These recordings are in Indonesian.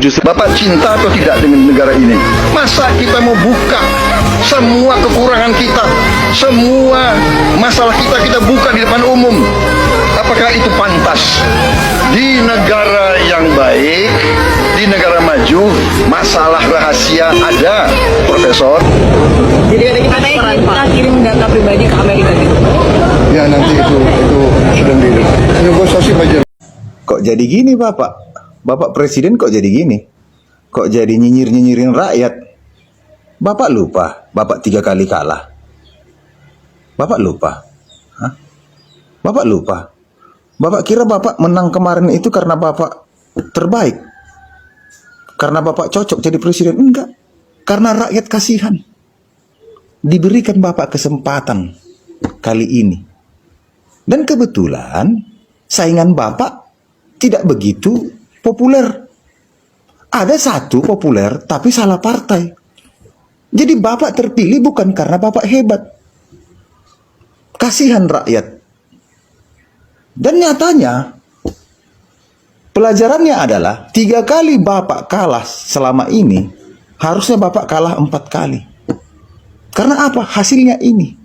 setuju. Bapak cinta atau tidak dengan negara ini? Masa kita mau buka semua kekurangan kita, semua masalah kita buka di depan umum? Apakah itu pantas? Di negara yang baik, di negara maju, masalah rahasia ada, Profesor. Jadi ada kita kirim data pribadi ke Amerika gitu. Ya nanti itu sudah di negosiasi aja. Kok jadi gini Bapak? Bapak Presiden kok jadi gini? Kok jadi nyinyir-nyinyirin rakyat? Bapak lupa, Bapak 3 kali kalah. Bapak lupa. Hah? Bapak lupa. Bapak kira Bapak menang kemarin itu karena Bapak terbaik. Karena Bapak cocok jadi presiden. Enggak. Karena rakyat kasihan. Diberikan Bapak kesempatan kali ini. Dan kebetulan saingan Bapak tidak begitu populer. Ada satu populer tapi salah partai. Jadi Bapak terpilih bukan karena Bapak hebat. Kasihan rakyat. Dan nyatanya pelajarannya adalah 3 kali Bapak kalah selama ini, harusnya Bapak kalah 4 kali. Karena apa? Hasilnya ini.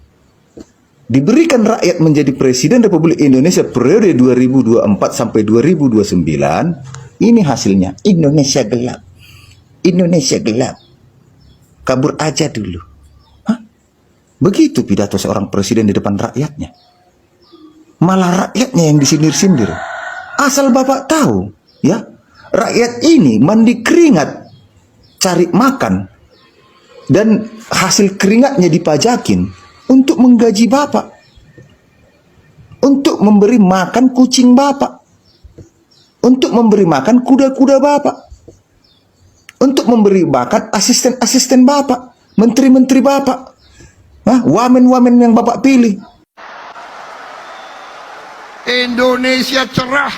Diberikan rakyat menjadi Presiden Republik Indonesia periode 2024 sampai 2029, ini hasilnya. Indonesia gelap. Indonesia gelap. Kabur aja dulu. Hah? Begitu pidato seorang presiden di depan rakyatnya. Malah rakyatnya yang disindir-sindir. Asal Bapak tahu, ya, rakyat ini mandi keringat cari makan dan hasil keringatnya dipajakin untuk menggaji Bapak, untuk memberi makan kucing Bapak, untuk memberi makan kuda-kuda Bapak, untuk memberi makan asisten-asisten Bapak, menteri-menteri Bapak, wamen-wamen yang Bapak pilih. Indonesia cerah.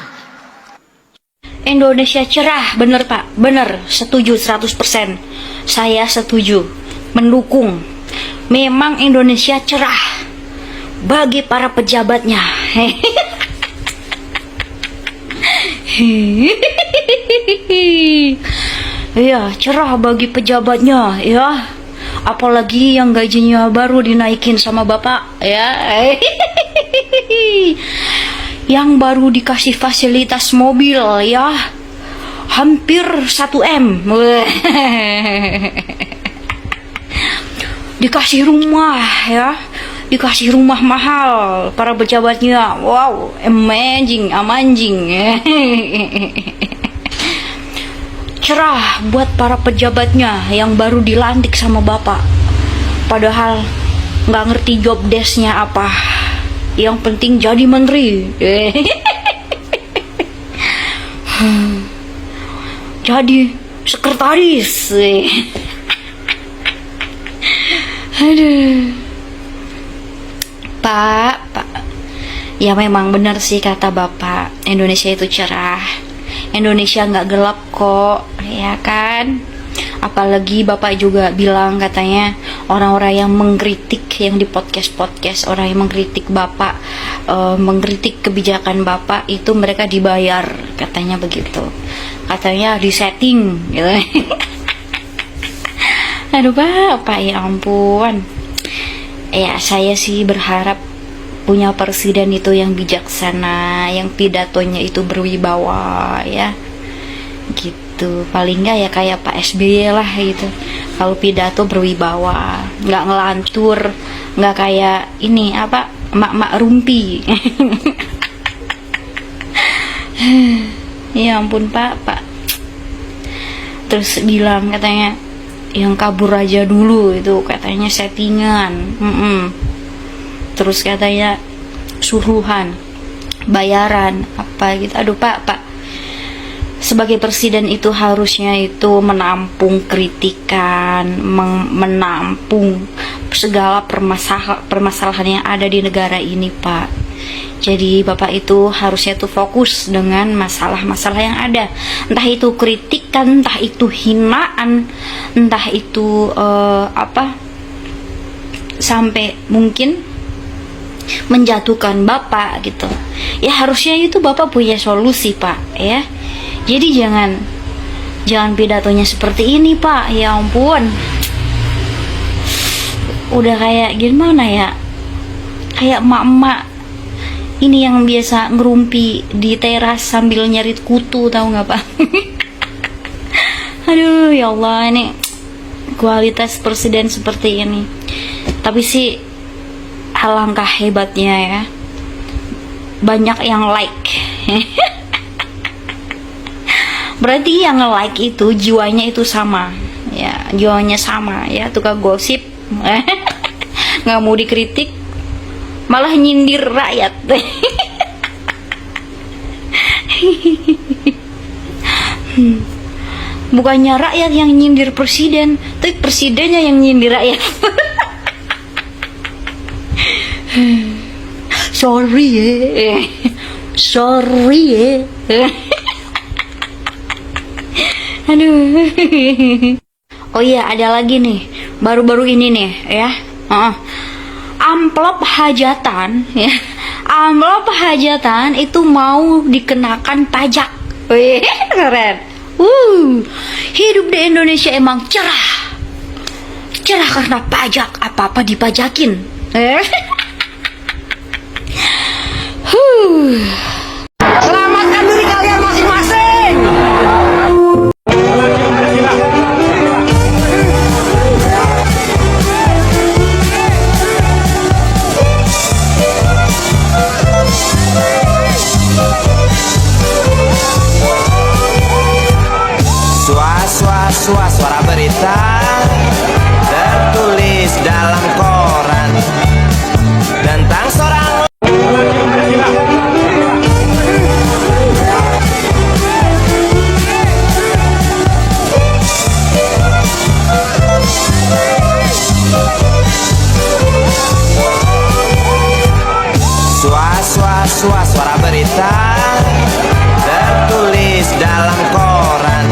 Indonesia cerah, bener Pak, bener, setuju 100%. Saya setuju, mendukung. Memang Indonesia cerah bagi para pejabatnya. Iya, cerah bagi pejabatnya, ya. Apalagi yang gajinya baru dinaikin sama Bapak, ya. Yang baru dikasih fasilitas mobil, ya. Hampir 1 M. Dikasih rumah, ya. Dikasih rumah mahal para pejabatnya. Wow, amazing. Cerah buat para pejabatnya yang baru dilantik sama Bapak. Padahal nggak ngerti job desk-nya apa. Yang penting jadi menteri. Jadi sekretaris. Aduh. Pak, ya memang benar sih kata Bapak, Indonesia itu cerah. Indonesia nggak gelap kok, ya kan? Apalagi Bapak juga bilang katanya orang-orang yang mengkritik yang di podcast, orang yang mengkritik Bapak, mengkritik kebijakan Bapak itu mereka dibayar, katanya begitu. Katanya disetting gitu. Aduh Pak, ya ampun. Ya saya sih berharap punya presiden itu yang bijaksana, yang pidatonya itu berwibawa, ya gitu. Paling nggak ya kayak Pak SBY lah gitu, kalau pidato berwibawa, nggak ngelantur, nggak kayak ini apa mak-mak rumpi. Ya ampun Pak. Terus bilang katanya yang kabur aja dulu itu katanya settingan. Terus katanya suruhan, bayaran apa gitu. Aduh Pak, sebagai presiden itu harusnya itu menampung kritikan, menampung segala permasalahan yang ada di negara ini Pak. Jadi Bapak itu harusnya tuh fokus dengan masalah-masalah yang ada. Entah itu kritikan, entah itu hinaan, entah itu sampai mungkin menjatuhkan Bapak gitu. Ya harusnya itu Bapak punya solusi Pak, ya. Jadi jangan Jangan pidatonya seperti ini, Pak. Ya ampun. Udah kayak gimana ya? Kayak emak-emak ini yang biasa ngerumpi di teras sambil nyarit kutu, tahu nggak, Pak? Aduh, ya Allah, ini kualitas presiden seperti ini. Tapi sih alangkah hebatnya ya. Banyak yang like. Berarti yang nge-like itu jiwanya itu sama. Ya, jiwanya sama ya, tukang gosip. Nggak mau dikritik, malah nyindir rakyat. Bukannya rakyat yang nyindir presiden, tapi presidennya yang nyindir rakyat. Sorry ya, sorry ya. Aduh. Oh iya, ada lagi nih, baru-baru ini nih ya. Amplop hajatan ya. Amplop hajatan itu mau dikenakan pajak. Wih, keren. Hidup di Indonesia emang cerah. Cerah karena pajak, apa-apa dipajakin. Selamatkan diri kalian masing-masing. Suara berita tertulis dalam koran tentang seorang suara berita tertulis dalam koran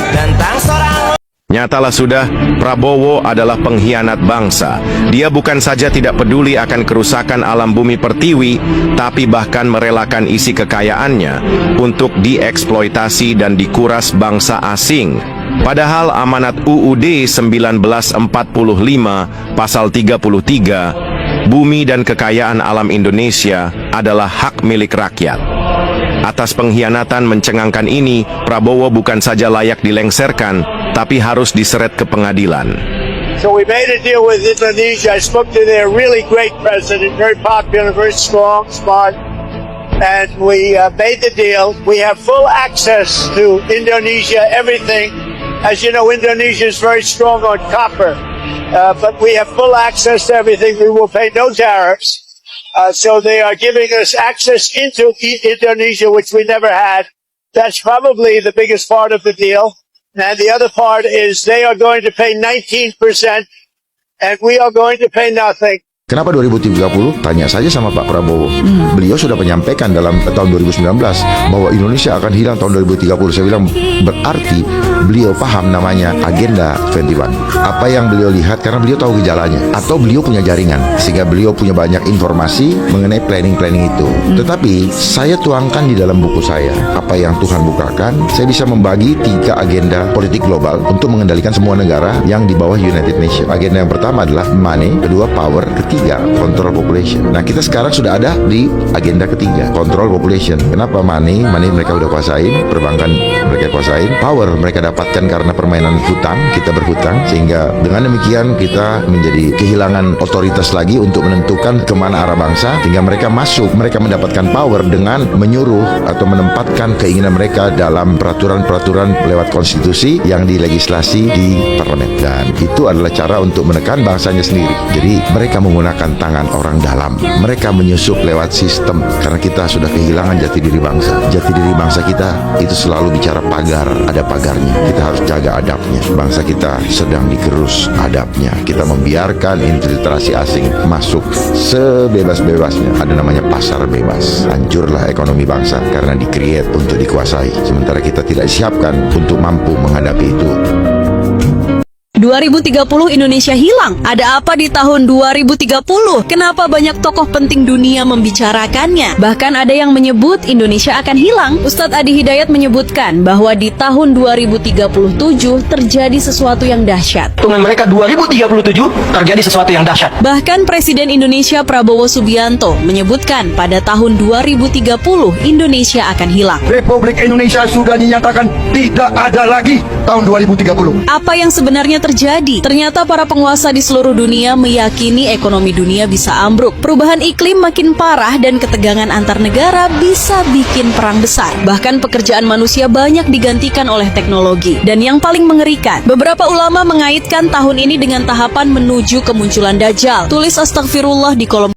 tentang seorang. Nyatalah sudah, Prabowo adalah pengkhianat bangsa. Dia bukan saja tidak peduli akan kerusakan alam bumi pertiwi, tapi bahkan merelakan isi kekayaannya untuk dieksploitasi dan dikuras bangsa asing. Padahal amanat UUD 1945 pasal 33, bumi dan kekayaan alam Indonesia adalah hak milik rakyat. Atas pengkhianatan mencengangkan ini, Prabowo bukan saja layak dilengserkan, tapi harus diseret ke pengadilan. So we made a deal with Indonesia. I spoke to their really great president, very popular, very strong, smart, and we made the deal. We have full access to Indonesia, everything. As you know, Indonesia is very strong on copper, but we have full access to everything. We will pay no tariffs. So they are giving us access into Indonesia, which we never had. That's probably the biggest part of the deal. And the other part is they are going to pay 19%, and we are going to pay nothing. Kenapa 2030? Tanya saja sama Pak Prabowo. Beliau sudah menyampaikan dalam tahun 2019 bahwa Indonesia akan hilang tahun 2030. Saya bilang berarti beliau paham namanya Agenda 21. Apa yang beliau lihat karena beliau tahu gejalanya, atau beliau punya jaringan sehingga beliau punya banyak informasi mengenai planning itu. Tetapi saya tuangkan di dalam buku saya apa yang Tuhan bukakan. Saya bisa membagi 3 agenda politik global untuk mengendalikan semua negara yang di bawah United Nations. Agenda yang pertama adalah money, kedua power, ketiga control population. Nah, kita sekarang sudah ada di agenda ketiga, control population. Kenapa money? Money mereka udah kuasain, perbankan mereka kuasain, power mereka dapatkan karena permainan hutang, kita berhutang, sehingga dengan demikian kita menjadi kehilangan otoritas lagi untuk menentukan kemana arah bangsa, sehingga mereka masuk, mereka mendapatkan power dengan menyuruh atau menempatkan keinginan mereka dalam peraturan-peraturan lewat konstitusi yang dilegislasi di parlemen. Dan itu adalah cara untuk menekan bangsanya sendiri. Jadi mereka menggunakan tangan orang dalam. Mereka menyusup lewat sistem karena kita sudah kehilangan jati diri bangsa. Jati diri bangsa kita itu selalu bicara pagar, ada pagarnya. Kita harus jaga adabnya. Bangsa kita sedang digerus adabnya. Kita membiarkan infiltrasi asing masuk sebebas-bebasnya. Ada namanya pasar bebas. Hancurlah ekonomi bangsa karena di-create untuk dikuasai. Sementara kita tidak disiapkan untuk mampu menghadapi itu. 2030 Indonesia hilang. Ada apa di tahun 2030? Kenapa banyak tokoh penting dunia membicarakannya? Bahkan ada yang menyebut Indonesia akan hilang. Ustadz Adi Hidayat menyebutkan bahwa di tahun 2037 terjadi sesuatu yang dahsyat. Hitungan mereka 2037 terjadi sesuatu yang dahsyat. Bahkan Presiden Indonesia Prabowo Subianto menyebutkan pada tahun 2030 Indonesia akan hilang. Republik Indonesia sudah dinyatakan tidak ada lagi tahun 2030. Apa yang sebenarnya terjadi? Ternyata para penguasa di seluruh dunia meyakini ekonomi dunia bisa ambruk. Perubahan iklim makin parah dan ketegangan antar negara bisa bikin perang besar. Bahkan pekerjaan manusia banyak digantikan oleh teknologi. Dan yang paling mengerikan, beberapa ulama mengaitkan tahun ini dengan tahapan menuju kemunculan Dajjal. Tulis astagfirullah di kolom